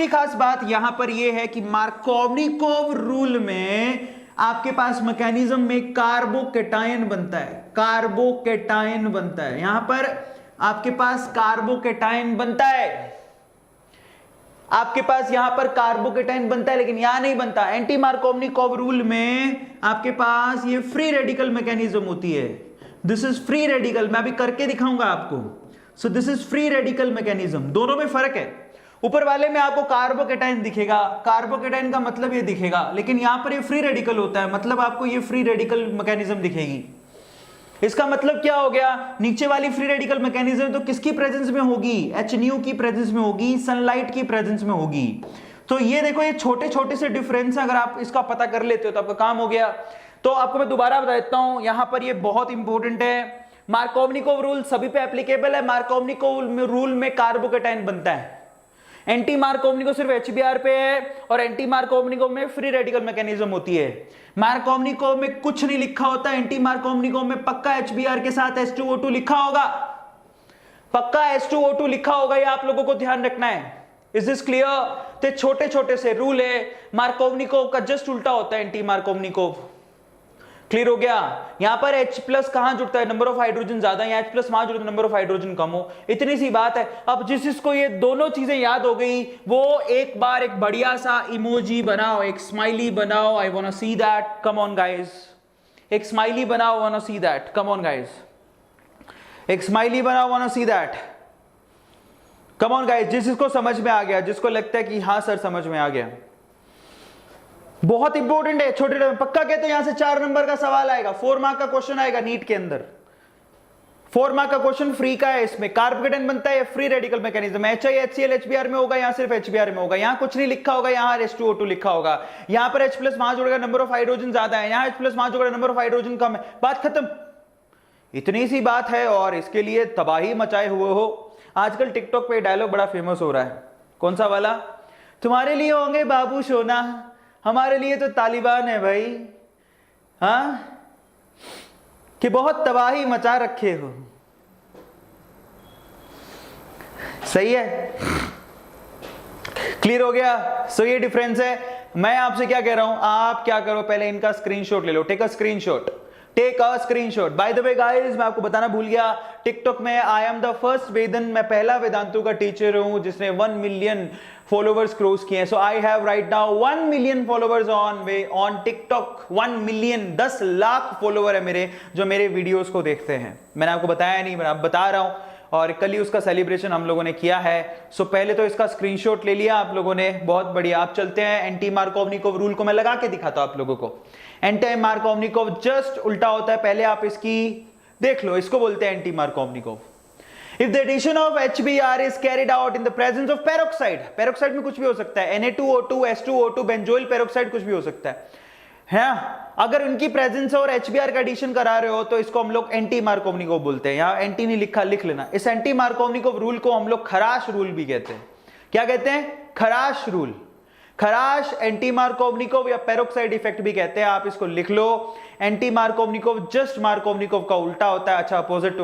खास बात यहां पर यह है कि मार्कोवनिकोव रूल में आपके पास मैकेनिज्म में कार्बोकेटायन बनता है, यहां पर आपके पास कार्बोकेटायन बनता है, लेकिन यहां नहीं बनता। एंटी मार्कोवनिकोव रूल में आपके पास ये फ्री रेडिकल मैकेनिज्म होती है। दिस इज फ्री रेडिकल, मैं अभी करके दिखाऊंगा आपको। So this is free radical mechanism, दोनों में फर्क है। ऊपर वाले में आपको कार्बोकेटायन दिखेगा, कार्बोकेटायन का मतलब ये दिखेगा, लेकिन यहां पर ये फ्री रेडिकल होता है, मतलब आपको ये फ्री रेडिकल मैकेनिज्म दिखेगी। इसका मतलब क्या हो गया, नीचे वाली फ्री रेडिकल मैकेनिज्म तो किसकी प्रेजेंस में होगी, HNu की प्रेजेंस में होगी, सनलाइट की प्रेजेंस में होगी। तो ये देखो, ये छोटे छोटे से डिफरेंस, अगर आप इसका पता कर लेते हो तो आपका काम हो गया। तो आपको मैं दोबारा बता देता हूं, यहां पर ये बहुत इंपॉर्टेंट है। मार्कोवनिकोव रूल सभी पे एप्लीकेबल है। मार्कोवनिकोव रूल में कार्बोकेटायन बनता है, एंटी मार्कोवनिकोव सिर्फ HBr पे है, और एंटी मार्कोवनिकोव में फ्री रेडिकल मैकेनिज्म होती है। मार्कोवनिकोव में कुछ नहीं लिखा होता, एंटी मार्कोवनिकोव में पक्का HBr के साथ H2O2 लिखा होगा, ये आप लोगों को ध्यान रखना है। Is this clear? तो छोटे छोटे से रूल है, मार्कोवनिकोव का जस्ट उल्टा होता है एंटी मार्कोवनिकोव। क्लियर हो गया? यहां पर H प्लस कहां जुड़ता है, नंबर ऑफ हाइड्रोजन ज्यादा, या H प्लस वहां जुड़ता है नंबर ऑफ हाइड्रोजन कम हो, इतनी सी बात है। अब जिसको ये दोनों चीजें याद हो गई, वो एक बार एक बढ़िया सा इमोजी बनाओ, एक स्माइली बनाओ। I want to see that, come on guys, एक स्माइली बनाओ, want to see that, come on guys, एक स्माइली बनाओ, want to see that, come on guys. जिसको समझ में आ गया, जिसको लगता है कि हाँ सर समझ में आ गया, बहुत इंपॉर्टेंट है। छोटे पक्का कहते हैं यहां से 4 नंबर का सवाल आएगा, 4 मार्क का क्वेश्चन आएगा नीट के अंदर, 4 मार्क का क्वेश्चन फ्री का है। इसमें कार्बोकेटायन बनता है, free radical mechanism, HiHCl HBr में होगा, यहां सिर्फ HBr में होगा, यहां कुछ नहीं लिखा होगा, यहां H2O2 लिखा होगा। यहां पर H प्लस वहां जुड़ेगा, नंबर ऑफ हाइड्रोजन ज्यादा है, यहां H प्लस वहां जुड़ेगा, नंबर ऑफ हाइड्रोजन कम है, बात खत्म। इतनी सी बात है, और इसके लिए तबाही मचाए हुए हो। आजकल टिकटॉक पे डायलॉग बड़ा फेमस हो रहा है, कौन सा वाला, तुम्हारे लिए होंगे बाबू सोना, हमारे लिए तो तालिबान है भाई, हाँ, कि बहुत तबाही मचा रखे हो। सही है, क्लियर हो गया? सो ये डिफरेंस है। मैं आपसे क्या कह रहा हूं, आप क्या करो, पहले इनका स्क्रीनशॉट ले लो, take a screenshot. By the way guys, मैं आपको बताना भूल गया, टिकटॉक में आई एम द फर्स्ट वेदन, मैं पहला वेदांतु का टीचर हूं जिसने 1 मिलियन फॉलोवर्स क्रॉस किए हैं। So I have right now 1 million followers on TikTok. 1 million, 10 lakh follower है मेरे, जो मेरे वीडियोस को देखते हैं। मैंने आपको बताया नहीं, मैं आप बता रहा हूं, और कल ही उसका सेलिब्रेशन हम लोगों ने किया है। सो पहले तो इसका स्क्रीनशॉट ले लिया आप लोगों ने, बहुत बढ़िया। आप चलते हैं एंटी मार्कोवनिकोव रूल को मैं लगा के दिखाता हूं आप लोगों को। एंटी मार्कोवनिकोव जस्ट उल्टा होता है, पहले आप इसकी देख लो, इसको बोलते हैं anti Markovnikov. If the addition of HBr is carried out in the presence of peroxide, peroxide में कुछ भी हो सकता है, Na2O2, H2O2, बेंजोइल पेरोक्साइड, कुछ भी हो सकता है। अगर उनकी प्रेजेंस और HBr का एडिशन करा रहे हो तो इसको हम लोग एंटी मार्कोवनिकोव बोलते हैं। यहाँ एंटी नहीं लिखा, लिख लेना। इस एंटी मार्कोवनिकोव रूल को हम लोग खराश रूल भी कहते हैं। क्या कहते हैं? Kharasch rule. Kharasch anti Markovnikov या पेरोक्साइड इफेक्ट भी कहते हैं, आप इसको लिख लो। एंटी मार्कोवनिकोव जस्ट मार्कोवनिकोव का उल्टा होता है। अच्छा, opposite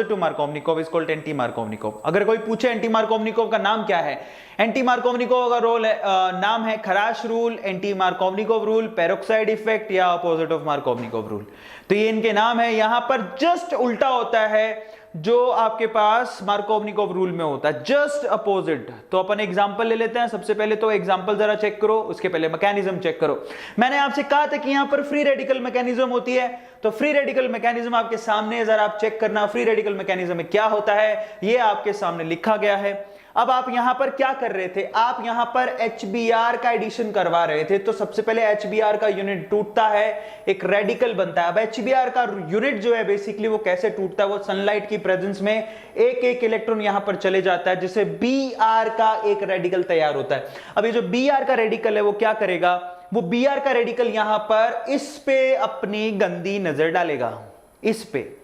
to Markovnikov is called anti Markovnikov. अगर कोई पूछे एंटी मार्कोवनिकोव का नाम क्या है, एंटी मार्कोवनिकोव का रोल नाम है खराश rule, anti Markovnikov rule, peroxide effect या अपोजिट ऑफ मार्कोवनिकोव रूल। तो ये इनके नाम है। यहां पर जस्ट उल्टा होता है जो आपके पास मार्कोवनिकोव रूल में होता है, जस्ट अपोजिट। तो अपन एग्जांपल ले लेते हैं। सबसे पहले तो एग्जांपल जरा चेक करो, उसके पहले मैकेनिज्म चेक करो। मैंने आपसे कहा था कि यहां पर फ्री रेडिकल मैकेनिज्म होती है, तो फ्री रेडिकल मैकेनिज्म आपके सामने, जरा आप चेक करना फ्री रेडिकल मैकेनिज्म में क्या होता है, ये आपके सामने लिखा गया है। अब आप यहां पर क्या कर रहे थे, आप यहां पर HBr का एडिशन करवा रहे थे। तो सबसे पहले HBr का यूनिट टूटता है, एक रेडिकल बनता है। अब HBr का यूनिट जो है बेसिकली वो कैसे टूटता है, वो सनलाइट की प्रेजेंस में एक एक इलेक्ट्रॉन यहां पर चले जाता है, जिससे Br का एक रेडिकल तैयार होता है। अब ये जो Br का रेडिकल है वो क्या करेगा, वो Br का रेडिकल यहां पर इस पे अपनी गंदी नजर डालेगा, इस पे।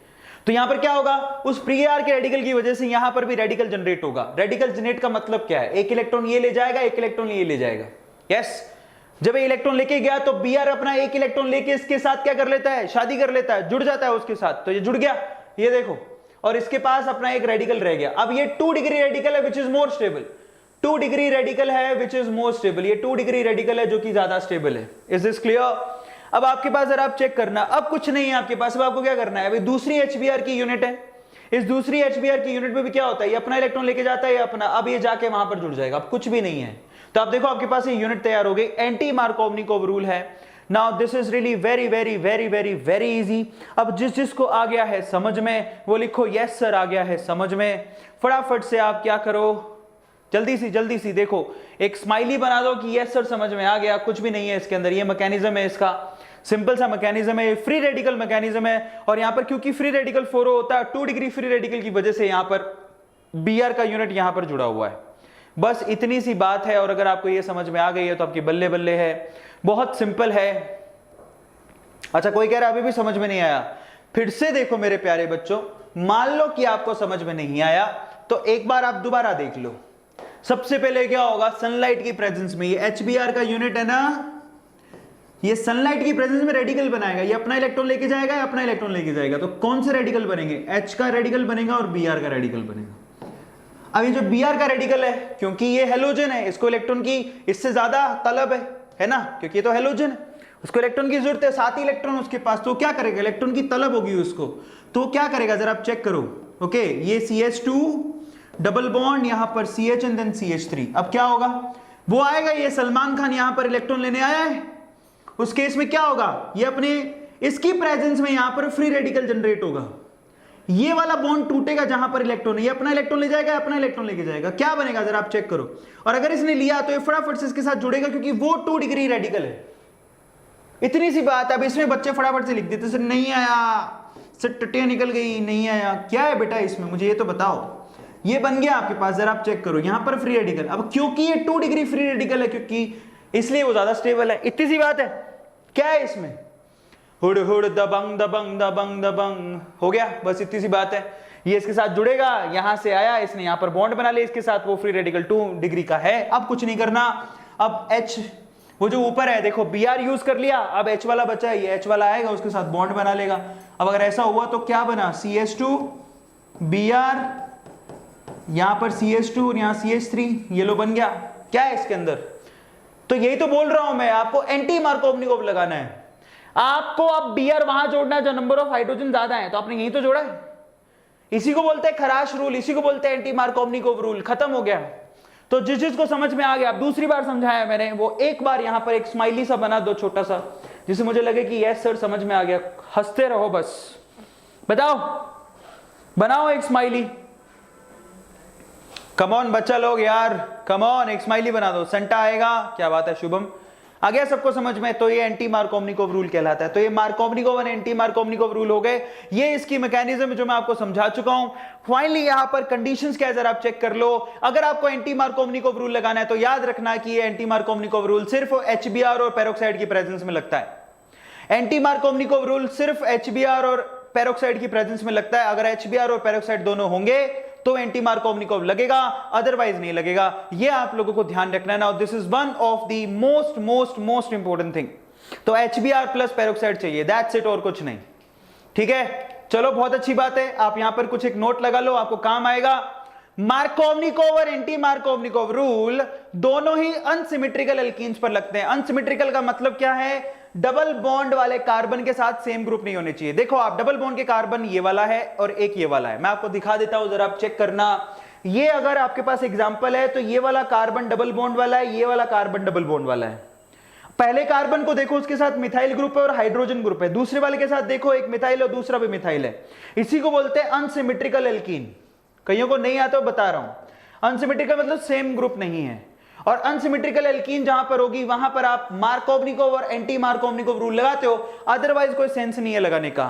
तो यहां पर क्या होगा, उस फ्री आर के रेडिकल की वजह से यहां पर भी रेडिकल जनरेट होगा। रेडिकल जनरेट का मतलब क्या है, एक इलेक्ट्रॉन ये ले जाएगा, एक इलेक्ट्रॉन ये ले जाएगा। यस, जब ये इलेक्ट्रॉन लेके गया तो Br अपना एक इलेक्ट्रॉन लेके इसके साथ क्या कर लेता है, शादी कर लेता है, जुड़ जाता है उसके साथ। तो ये जुड़ गया, ये देखो, और इसके पास अपना एक रेडिकल रह गया। अब ये 2 डिग्री रेडिकल है which is more stable, 2 degree radical है विच इज मोर स्टेबल, ये 2 डिग्री रेडिकल है जो कि ज्यादा स्टेबल है। Is this clear? अब आपके पास जरा आप चेक करना, अब कुछ नहीं है आपके पास, अब आपको क्या करना है, अभी दूसरी HBr की यूनिट है, इस दूसरी HBr की यूनिट में भी क्या होता है, ये अपना इलेक्ट्रॉन लेके जाता है, ये अपना, अब ये जाके वहां पर जुड़ जाएगा, अब कुछ भी नहीं है। तो आप देखो आपके पास ये यूनिट तैयार हो गई, एंटी मार्कोवनिकोव रूल है। Now this is really very very very very very easy. अब जिसको आ गया है समझ में वो लिखो यस सर आ गया है समझ में। फटाफट से आप क्या करो, जल्दी सी देखो, एक स्माइली बना दो कि यस सर समझ में आ गया, कुछ भी नहीं है इसके अंदर, ये मैकेनिज्म है इसका, सिंपल सा मैकेनिज्म है, फ्री रेडिकल मैकेनिज्म है। और यहां पर क्योंकि फ्री रेडिकल 4 होता है, 2 डिग्री फ्री रेडिकल की वजह से यहां पर Br का यूनिट यहां पर जुड़ा हुआ है। बस इतनी सी बात है, और अगर आपको ये समझ में आ गई है तो आपकी बल्ले बल्ले है, बहुत सिंपल है। अच्छा कोई कह रहा है अभी भी समझ में नहीं आया, फिर से देखो मेरे प्यारे बच्चों, मान लो कि आपको समझ में नहीं आया तो एक बार आप दोबारा देख लो। सबसे पहले क्या होगा, सनलाइट की प्रेजेंस में, ये HBr का यूनिट है ना, ये सनलाइट की प्रेजेंस में रेडिकल बनाएगा, ये अपना इलेक्ट्रॉन लेके जाएगा, अपना इलेक्ट्रॉन लेके जाएगा, तो कौन से रेडिकल बनेंगे, H का रेडिकल बनेगा और Br का रेडिकल बनेगा। अब ये जो Br का रेडिकल है, क्योंकि ये हेलोजन है, इसको इलेक्ट्रॉन की इससे ज्यादा तलब है ना, क्योंकि ये तो हेलोजन है, उसको इलेक्ट्रॉन की जरूरत है, 7 इलेक्ट्रॉन उसके पास, तो क्या करेगा, इलेक्ट्रॉन की तलब होगी उसको, तो क्या करेगा जरा आप चेक करो। ओके, ये CH2 डबल बॉन्ड, यहां पर CH एंड देन CH3, अब क्या होगा, वो आएगा, ये सलमान खान यहां पर इलेक्ट्रॉन लेने आया है, उस केस में क्या होगा, ये अपने इसकी प्रेजेंस में यहां पर फ्री रेडिकल जनरेट होगा, ये वाला बॉन्ड टूटेगा जहां पर इलेक्ट्रॉन है, ये अपना इलेक्ट्रॉन ले जाएगा, अपना इलेक्ट्रॉन लेके जाएगा, क्या बनेगा जरा आप चेक करो। और अगर इसने लिया तो ये फटाफट से इसके साथ जुड़ेगा, क्योंकि वो 2 डिग्री रेडिकल है। इतनी सी बात। अब इसमें बच्चे फटाफट से लिख देते सर नहीं आया, सर टट्टियां निकल गई, नहीं आया, क्या है बेटा इसमें, मुझे ये तो बताओ। ये बन गया आपके पास, जरा आप चेक करो, यहां पर फ्री रेडिकल, अब क्योंकि ये 2 डिग्री फ्री रेडिकल है, क्योंकि इसलिए वो ज्यादा स्टेबल है। इतनी सी बात है, क्या है इसमें, हुड हुड दबंग दबंग दबंग दबंग, हो गया, बस इतनी सी बात है। ये इसके साथ जुड़ेगा, यहां से आया, इसने यहां पर बॉन्ड बना लिया इसके साथ, वो फ्री रेडिकल 2 डिग्री का है। अब कुछ नहीं करना, अब H वो जो ऊपर है देखो Br यूज कर लिया, अब H वाला बचा है, ये H वाला आएगा उसके साथ बॉन्ड बना लेगा। अब अगर ऐसा हुआ तो क्या बना, CH2 Br, यहां पर CH2 और यहां CH3, ये लो बन गया। क्या है इसके अंदर, तो यही तो बोल रहा हूं मैं आपको, एंटी मार्कोवनिकोव लगाना है आपको। अब Br वहां जोड़ना है जो नंबर ऑफ हाइड्रोजन ज्यादा है, तो आपने यही तो जोड़ा है। इसी को बोलते हैं खराश रूल, इसी को बोलते हैं एंटी मार्कोवनिकोव रूल, खत्म हो गया। तो जिस को समझ में आ गया, अब दूसरी बार समझाया मैंने, वो एक बार यहां पर एक स्माइली सा बना दो छोटा सा, जिससे मुझे लगे कि यस सर समझ में आ गया। हंसते रहो बस, बताओ, बनाओ एक स्माइली, कम ऑन बच्चा लोग यार, कम ऑन, एक स्माइली बना दो। संटा आएगा, क्या बात है शुभम, आ गया सबको समझ में। तो ये एंटी मार्कोवनिकोव रूल कहलाता है। तो ये मार्कोवनिकोव और एंटी मार्कोवनिकोव रूल हो गए, ये इसकी मैकेनिज्म जो मैं आपको समझा चुका हूं। फाइनली यहां पर कंडीशंस क्या है जरा आप चेक कर लो। अगर आपको एंटी मार्कोवनिकोव रूल लगाना है तो याद रखना कि ये एंटी मार्कोवनिकोव रूल सिर्फ HBr और पेरोक्साइड की प्रेजेंस में लगता है। एंटी मार्कोवनिकोव रूल सिर्फ HBr और पेरोक्साइड की प्रेजेंस में लगता है। अगर HBr और पेरोक्साइड दोनों होंगे तो एंटी मार्कोवनिकोव लगेगा, अदरवाइज नहीं लगेगा। ये आप लोगों को ध्यान रखना है। Now this is one of the most most most important thing. तो HBr प्लस पेरोक्साइड चाहिए, दैट्स इट, और कुछ नहीं। ठीक है, चलो बहुत अच्छी बात है। आप यहां पर कुछ एक नोट लगा लो, आपको काम आएगा। मार्कोवनिकोव और एंटी मार्कोवनिकोव रूल दोनों ही अनसिमेट्रिकल एल्कीन्स पर लगते हैं। अनसिमेट्रिकल का मतलब क्या है, डबल बॉन्ड वाले कार्बन के साथ सेम ग्रुप नहीं होने चाहिए। देखो आप, डबल बॉन्ड के कार्बन ये वाला है और एक ये वाला है, मैं आपको दिखा देता हूं, जरा आप चेक करना। ये अगर आपके पास एग्जांपल है तो ये वाला कार्बन डबल बॉन्ड वाला है, ये वाला कार्बन डबल बॉन्ड वाला है। पहले कार्बन को देखो, उसके साथ मिथाइल ग्रुप है और हाइड्रोजन ग्रुप है। दूसरे वाले के साथ देखो, एक मिथाइल और दूसरा भी मिथाइल है। इसी को बोलते हैं अनसिमेट्रिकल एल्कीन। कईयों को नहीं आता, बता रहा हूं। अनसिमेट्रिकल मतलब सेम ग्रुप नहीं है। और अनसिमेट्रिकल एल्कीन जहां पर होगी वहां पर आप मार्कोवनिकोव और एंटी मार्कोवनिकोव रूल लगाते हो, अदरवाइज कोई सेंस नहीं है लगाने का।